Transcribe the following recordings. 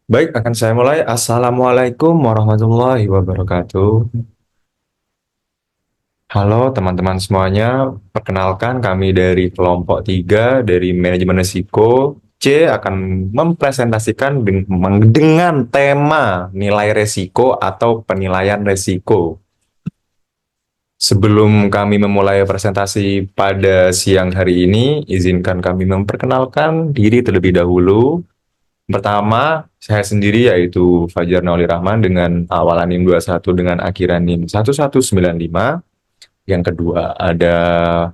Baik, akan saya mulai. Assalamualaikum warahmatullahi wabarakatuh. Halo teman-teman semuanya, perkenalkan kami dari kelompok 3 dari manajemen risiko. C akan mempresentasikan dengan tema nilai resiko atau penilaian resiko. Sebelum kami memulai presentasi pada siang hari ini, izinkan kami memperkenalkan diri terlebih dahulu. Pertama, saya sendiri yaitu Fajar Nauli Rahman dengan awalan NIM 21 dengan akhiran NIM 1195. Yang kedua ada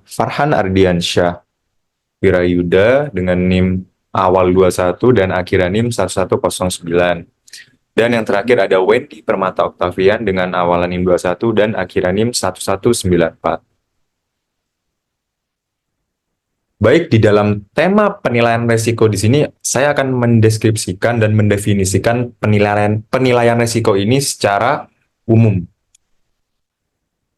Farhan Ardiansyah Wirayuda dengan NIM awal 21 dan akhiran NIM 1109. Dan yang terakhir ada Wendy Permata Oktavian dengan awalan NIM 21 dan akhiran NIM 1194. Baik, di dalam tema penilaian resiko di sini, saya akan mendeskripsikan dan mendefinisikan penilaian penilaian resiko ini secara umum.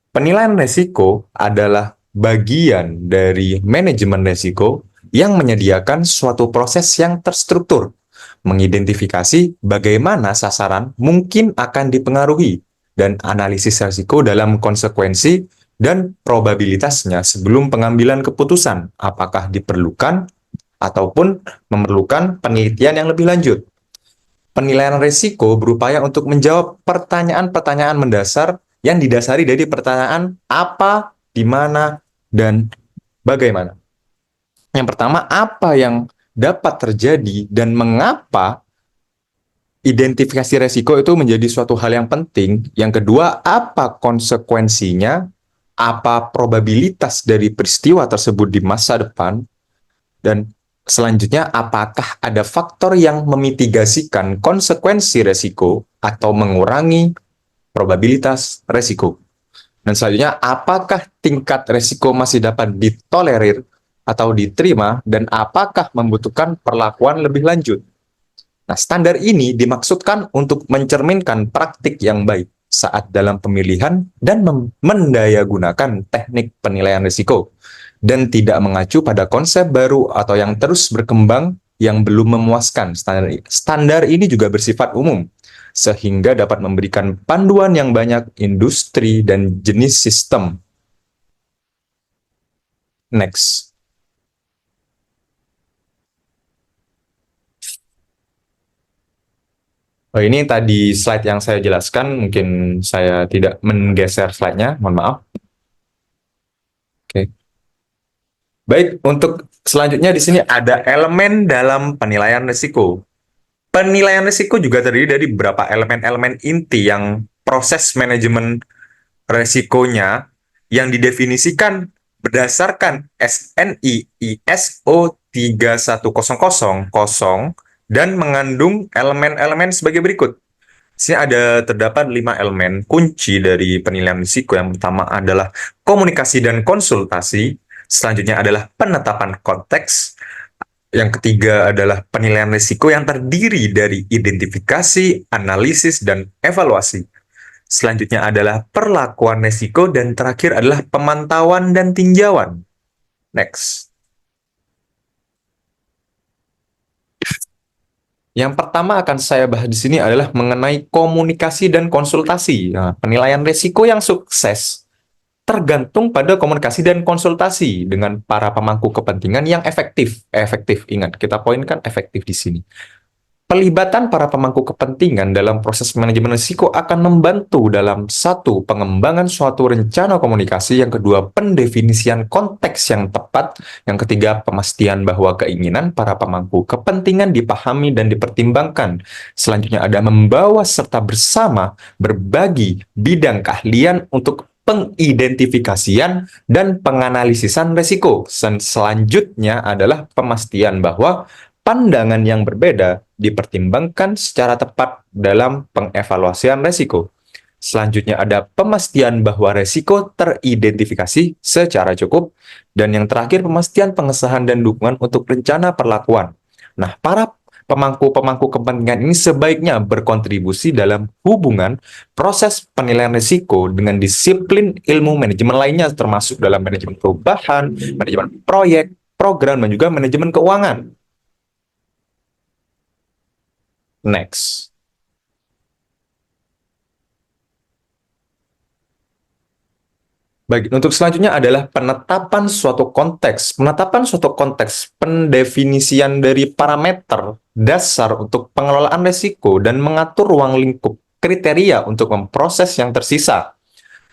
Penilaian resiko adalah bagian dari manajemen resiko yang menyediakan suatu proses yang terstruktur, mengidentifikasi bagaimana sasaran mungkin akan dipengaruhi, dan analisis resiko dalam konsekuensi dan probabilitasnya sebelum pengambilan keputusan apakah diperlukan ataupun memerlukan penelitian yang lebih lanjut. Penilaian risiko berupaya untuk menjawab pertanyaan-pertanyaan mendasar yang didasari dari pertanyaan apa, di mana, dan bagaimana. Yang pertama, apa yang dapat terjadi dan mengapa identifikasi risiko itu menjadi suatu hal yang penting. Yang kedua, apa konsekuensinya, apa probabilitas dari peristiwa tersebut di masa depan, dan selanjutnya, apakah ada faktor yang memitigasikan konsekuensi resiko atau mengurangi probabilitas resiko? Dan selanjutnya, apakah tingkat resiko masih dapat ditolerir atau diterima, dan apakah membutuhkan perlakuan lebih lanjut? Nah, standar ini dimaksudkan untuk mencerminkan praktik yang baik saat dalam pemilihan dan mendayagunakan teknik penilaian risiko, dan tidak mengacu pada konsep baru atau yang terus berkembang yang belum memuaskan. Standar ini juga bersifat umum, sehingga dapat memberikan panduan yang banyak industri dan jenis sistem. Next. Oh, ini tadi slide yang saya jelaskan, mungkin saya tidak menggeser slide-nya, mohon maaf. Oke. Baik, untuk selanjutnya di sini ada elemen dalam penilaian risiko. Penilaian risiko juga terdiri dari beberapa elemen-elemen inti yang proses manajemen resikonya yang didefinisikan berdasarkan SNI ISO 31000 dan mengandung elemen-elemen sebagai berikut. Di sini terdapat 5 elemen kunci dari penilaian risiko. Yang pertama adalah komunikasi dan konsultasi, selanjutnya adalah penetapan konteks, yang ketiga adalah penilaian risiko yang terdiri dari identifikasi, analisis, dan evaluasi. Selanjutnya adalah perlakuan risiko, dan terakhir adalah pemantauan dan tinjauan. Next. Yang pertama akan saya bahas di sini adalah mengenai komunikasi dan konsultasi. Nah, penilaian risiko yang sukses tergantung pada komunikasi dan konsultasi dengan para pemangku kepentingan yang efektif. Efektif, ingat, kita poinkan efektif di sini. Pelibatan para pemangku kepentingan dalam proses manajemen risiko akan membantu dalam satu, pengembangan suatu rencana komunikasi, yang kedua, pendefinisian konteks yang tepat, yang ketiga, pemastian bahwa keinginan para pemangku kepentingan dipahami dan dipertimbangkan. Selanjutnya ada membawa serta bersama berbagi bidang keahlian untuk pengidentifikasian dan penganalisisan risiko. Selanjutnya adalah pemastian bahwa pandangan yang berbeda dipertimbangkan secara tepat dalam pengevaluasian risiko. Selanjutnya ada pemastian bahwa risiko teridentifikasi secara cukup. Dan yang terakhir, pemastian pengesahan dan dukungan untuk rencana perlakuan. Nah, para pemangku-pemangku kepentingan ini sebaiknya berkontribusi dalam hubungan proses penilaian risiko dengan disiplin ilmu manajemen lainnya, termasuk dalam manajemen perubahan, manajemen proyek, program, dan juga manajemen keuangan. Next. Baik, untuk selanjutnya adalah penetapan suatu konteks. Penetapan suatu konteks, pendefinisian dari parameter dasar untuk pengelolaan risiko dan mengatur ruang lingkup kriteria untuk memproses yang tersisa.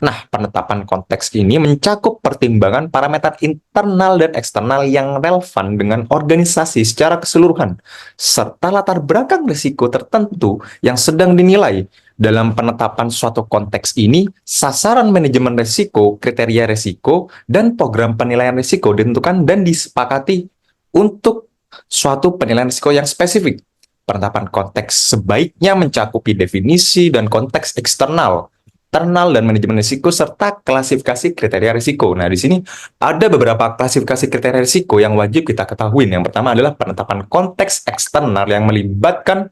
Nah, penetapan konteks ini mencakup pertimbangan parameter internal dan eksternal yang relevan dengan organisasi secara keseluruhan, serta latar belakang risiko tertentu yang sedang dinilai. Dalam penetapan suatu konteks ini, sasaran manajemen risiko, kriteria risiko, dan program penilaian risiko ditentukan dan disepakati untuk suatu penilaian risiko yang spesifik. Penetapan konteks sebaiknya mencakupi definisi dan konteks eksternal, internal, dan manajemen risiko, serta klasifikasi kriteria risiko. Nah, di sini ada beberapa klasifikasi kriteria risiko yang wajib kita ketahui. Yang pertama adalah penetapan konteks eksternal yang melibatkan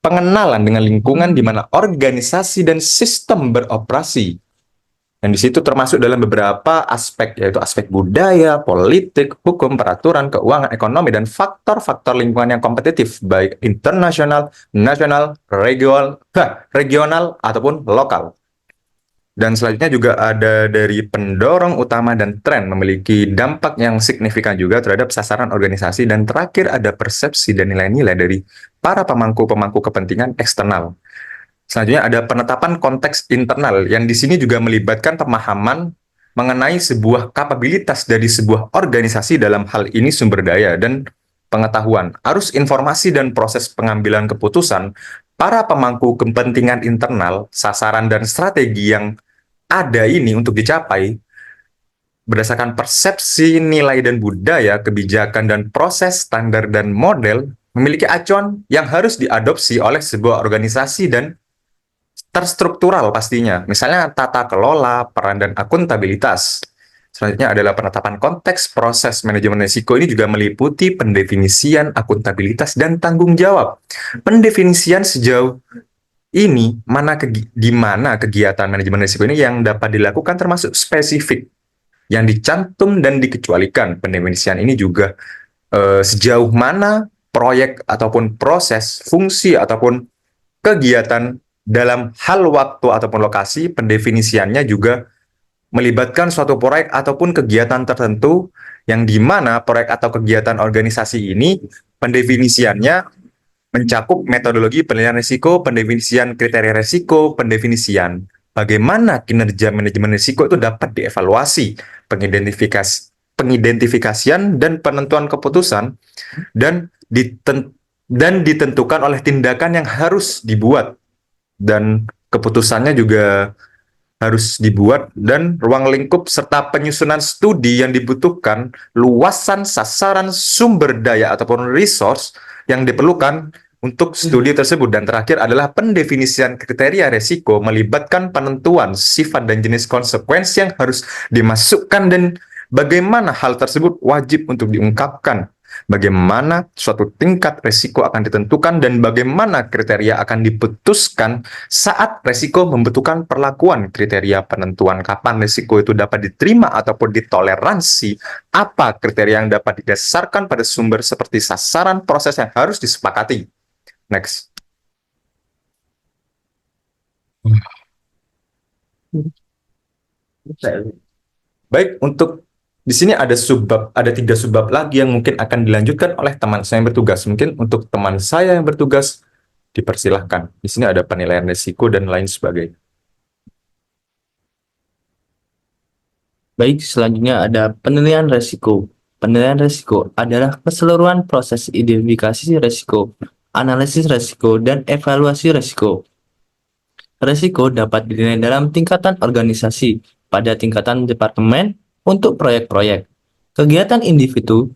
pengenalan dengan lingkungan di mana organisasi dan sistem beroperasi. Dan di situ termasuk dalam beberapa aspek, yaitu aspek budaya, politik, hukum, peraturan, keuangan, ekonomi, dan faktor-faktor lingkungan yang kompetitif, baik internasional, nasional, regional, ataupun lokal. Dan selanjutnya juga ada dari pendorong utama dan tren, memiliki dampak yang signifikan juga terhadap sasaran organisasi. Dan terakhir ada persepsi dan nilai-nilai dari para pemangku-pemangku kepentingan eksternal. Selanjutnya ada penetapan konteks internal, yang di sini juga melibatkan pemahaman mengenai sebuah kapabilitas dari sebuah organisasi, dalam hal ini sumber daya dan pengetahuan, arus informasi dan proses pengambilan keputusan, para pemangku kepentingan internal, sasaran dan strategi yang ada ini untuk dicapai berdasarkan persepsi, nilai dan budaya, kebijakan dan proses, standar dan model, memiliki acuan yang harus diadopsi oleh sebuah organisasi dan terstruktural pastinya. Misalnya tata kelola, peran dan akuntabilitas. Selanjutnya adalah penetapan konteks proses manajemen risiko. Ini juga meliputi pendefinisian, akuntabilitas, dan tanggung jawab. Pendefinisian sejauh ini di mana kegiatan manajemen risiko ini yang dapat dilakukan termasuk spesifik yang dicantum dan dikecualikan. Pendefinisian ini juga sejauh mana proyek ataupun proses, fungsi ataupun kegiatan dalam hal waktu ataupun lokasi. Pendefinisiannya juga melibatkan suatu proyek ataupun kegiatan tertentu, yang di mana proyek atau kegiatan organisasi ini pendefinisiannya mencakup metodologi penilaian risiko, pendefinisian kriteria risiko, pendefinisian bagaimana kinerja manajemen risiko itu dapat dievaluasi, pengidentifikasian dan penentuan keputusan, dan ditentukan oleh tindakan yang harus dibuat, dan keputusannya juga harus dibuat, dan ruang lingkup serta penyusunan studi yang dibutuhkan, luasan sasaran sumber daya ataupun resource yang diperlukan untuk studi tersebut. Dan terakhir adalah pendefinisian kriteria risiko, melibatkan penentuan sifat dan jenis konsekuensi yang harus dimasukkan dan bagaimana hal tersebut wajib untuk diungkapkan, bagaimana suatu tingkat risiko akan ditentukan, dan bagaimana kriteria akan diputuskan saat risiko membutuhkan perlakuan. Kriteria penentuan kapan risiko itu dapat diterima ataupun ditoleransi, apa kriteria yang dapat didasarkan pada sumber seperti sasaran proses yang harus disepakati. Next. Baik, untuk di sini ada ada 3 subbab lagi yang mungkin akan dilanjutkan oleh teman saya yang bertugas. Mungkin untuk teman saya yang bertugas, dipersilahkan. Di sini ada penilaian risiko dan lain sebagainya. Baik, selanjutnya ada penilaian risiko. Penilaian risiko adalah keseluruhan proses identifikasi risiko, analisis risiko, dan evaluasi risiko. Risiko dapat dinilai dalam tingkatan organisasi, pada tingkatan departemen, untuk proyek-proyek, kegiatan individu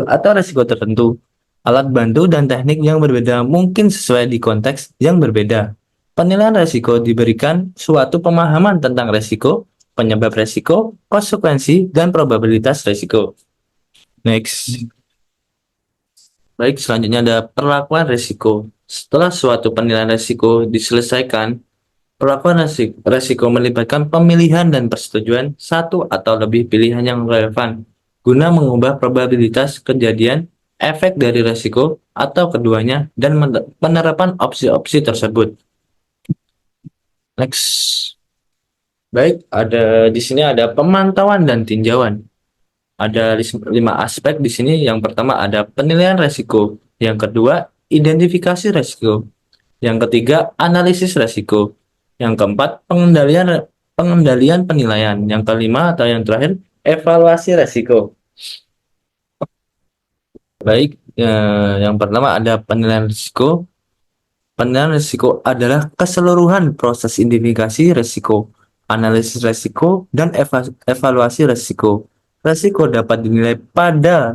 atau risiko tertentu, alat bantu dan teknik yang berbeda mungkin sesuai di konteks yang berbeda. Penilaian risiko diberikan suatu pemahaman tentang risiko, penyebab risiko, konsekuensi, dan probabilitas risiko. Next. Baik, selanjutnya ada perlakuan risiko. Setelah suatu penilaian risiko diselesaikan, perlakuan risiko melibatkan pemilihan dan persetujuan satu atau lebih pilihan yang relevan guna mengubah probabilitas kejadian efek dari resiko atau keduanya, dan penerapan opsi-opsi tersebut. Next. Baik, di sini ada pemantauan dan tinjauan. Ada 5 aspek di sini. Yang pertama ada penilaian resiko, yang kedua identifikasi resiko, yang ketiga analisis resiko, yang keempat pengendalian pengendalian penilaian, yang kelima atau yang terakhir evaluasi resiko. Baik, yang pertama ada penilaian risiko. Penilaian risiko adalah keseluruhan proses identifikasi risiko, analisis risiko, dan evaluasi risiko. Risiko dapat dinilai pada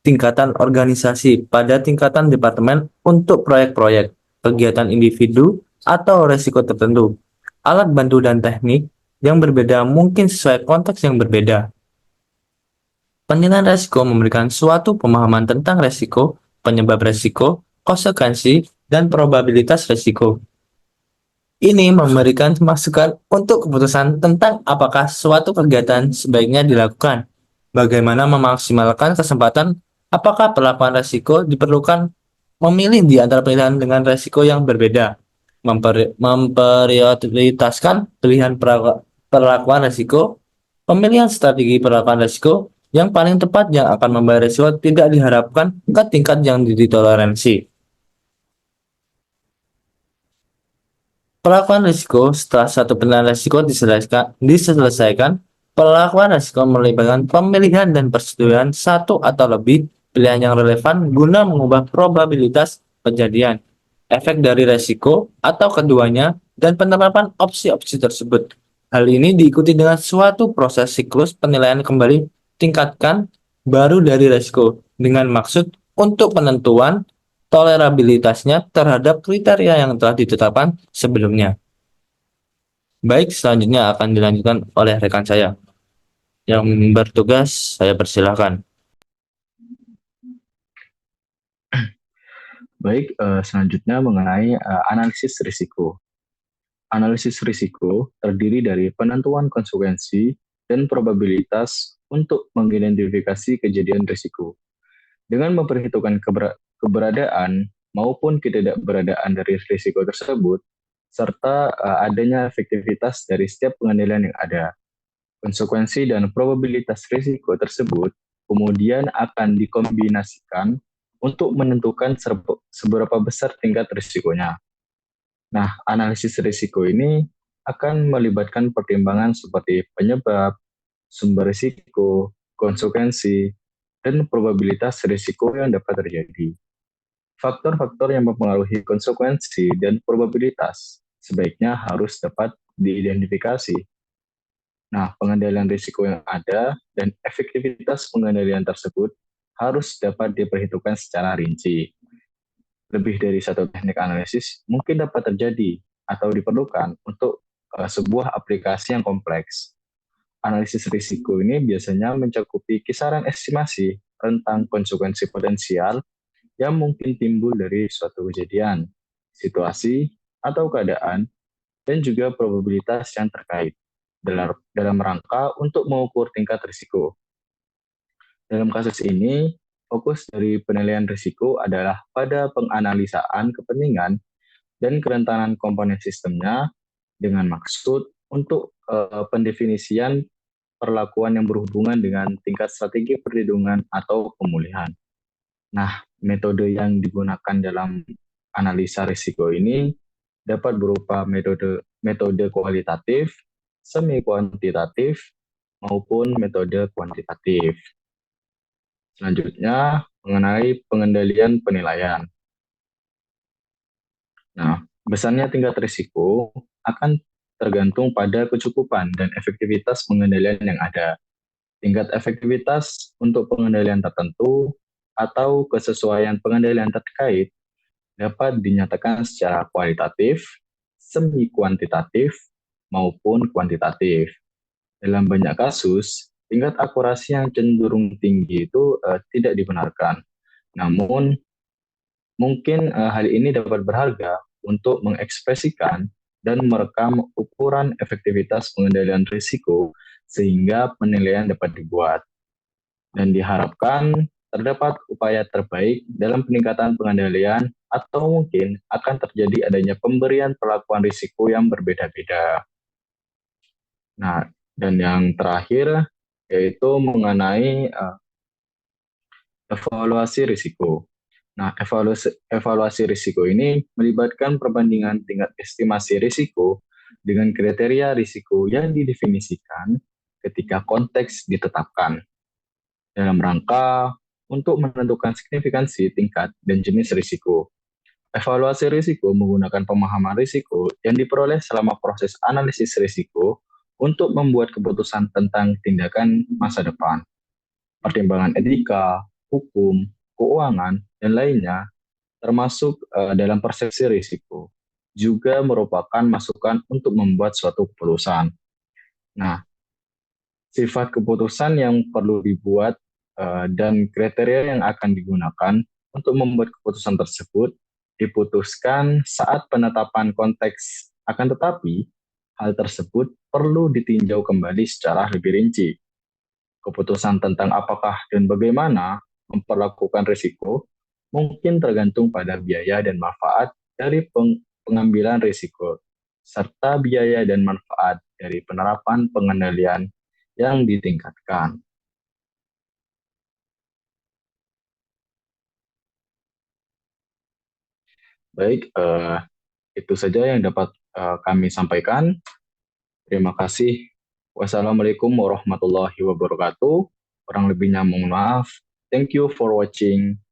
tingkatan organisasi, pada tingkatan departemen untuk proyek-proyek, kegiatan individu, atau risiko tertentu. Alat bantu dan teknik yang berbeda mungkin sesuai konteks yang berbeda. Penilaian risiko memberikan suatu pemahaman tentang risiko, penyebab risiko, konsekuensi, dan probabilitas risiko. Ini memberikan masukan untuk keputusan tentang apakah suatu kegiatan sebaiknya dilakukan, bagaimana memaksimalkan kesempatan, apakah perlakuan risiko diperlukan, memilih di antara pilihan dengan risiko yang berbeda, memprioritaskan pilihan perlakuan risiko, pemilihan strategi perlakuan risiko yang paling tepat yang akan membayar risiko tidak diharapkan ke tingkat yang ditoleransi. Perlakuan risiko. Setelah satu penilaian risiko diselesaikan, perlakuan risiko melibatkan pemilihan dan persetujuan satu atau lebih pilihan yang relevan guna mengubah probabilitas kejadian, efek dari risiko atau keduanya, dan penerapan opsi-opsi tersebut. Hal ini diikuti dengan suatu proses siklus penilaian kembali tingkatkan baru dari risiko dengan maksud untuk penentuan tolerabilitasnya terhadap kriteria yang telah ditetapkan sebelumnya. Baik, selanjutnya akan dilanjutkan oleh rekan saya. Yang bertugas, saya persilahkan. Baik, selanjutnya mengenai analisis risiko. Analisis risiko terdiri dari penentuan konsekuensi dan probabilitas untuk mengidentifikasi kejadian risiko. Dengan memperhitungkan keberadaan maupun ketidakberadaan dari risiko tersebut, serta adanya efektivitas dari setiap pengendalian yang ada. Konsekuensi dan probabilitas risiko tersebut kemudian akan dikombinasikan untuk menentukan seberapa besar tingkat risikonya. Nah, analisis risiko ini akan melibatkan pertimbangan seperti penyebab, sumber risiko, konsekuensi, dan probabilitas risiko yang dapat terjadi. Faktor-faktor yang mempengaruhi konsekuensi dan probabilitas sebaiknya harus dapat diidentifikasi. Nah, pengendalian risiko yang ada dan efektivitas pengendalian tersebut harus dapat diperhitungkan secara rinci. Lebih dari satu teknik analisis mungkin dapat terjadi atau diperlukan untuk sebuah aplikasi yang kompleks. Analisis risiko ini biasanya mencakupi kisaran estimasi tentang konsekuensi potensial yang mungkin timbul dari suatu kejadian, situasi, atau keadaan, dan juga probabilitas yang terkait dalam rangka untuk mengukur tingkat risiko. Dalam kasus ini, fokus dari penilaian risiko adalah pada penganalisaan kepentingan dan kerentanan komponen sistemnya dengan maksud untuk pendefinisian perlakuan yang berhubungan dengan tingkat strategi perlindungan atau pemulihan. Nah, metode yang digunakan dalam analisa risiko ini dapat berupa metode kualitatif, semi kuantitatif, maupun metode kuantitatif. Selanjutnya, mengenai pengendalian penilaian. Nah, besarnya tingkat risiko akan tergantung pada kecukupan dan efektivitas pengendalian yang ada. Tingkat efektivitas untuk pengendalian tertentu atau kesesuaian pengendalian terkait dapat dinyatakan secara kualitatif, semi kuantitatif, maupun kuantitatif. Dalam banyak kasus, tingkat akurasi yang cenderung tinggi itu tidak dibenarkan. Namun, mungkin hal ini dapat berharga untuk mengekspresikan dan merekam ukuran efektivitas pengendalian risiko sehingga penilaian dapat dibuat. Dan diharapkan terdapat upaya terbaik dalam peningkatan pengendalian atau mungkin akan terjadi adanya pemberian perlakuan risiko yang berbeda-beda. Nah, dan yang terakhir yaitu mengenai evaluasi risiko. Nah, evaluasi risiko ini melibatkan perbandingan tingkat estimasi risiko dengan kriteria risiko yang didefinisikan ketika konteks ditetapkan dalam rangka untuk menentukan signifikansi tingkat dan jenis risiko. Evaluasi risiko menggunakan pemahaman risiko yang diperoleh selama proses analisis risiko untuk membuat keputusan tentang tindakan masa depan. Pertimbangan etika, hukum, keuangan, dan lainnya termasuk dalam persepsi risiko juga merupakan masukan untuk membuat suatu keputusan. Nah, sifat keputusan yang perlu dibuat dan kriteria yang akan digunakan untuk membuat keputusan tersebut diputuskan saat penetapan konteks. Akan tetapi, hal tersebut perlu ditinjau kembali secara lebih rinci. Keputusan tentang apakah dan bagaimana memperlakukan risiko mungkin tergantung pada biaya dan manfaat dari pengambilan risiko, serta biaya dan manfaat dari penerapan pengendalian yang ditingkatkan. Baik, itu saja yang dapat kami sampaikan. Terima kasih. Wassalamualaikum warahmatullahi wabarakatuh. Kurang lebihnya mohon maaf. Thank you for watching.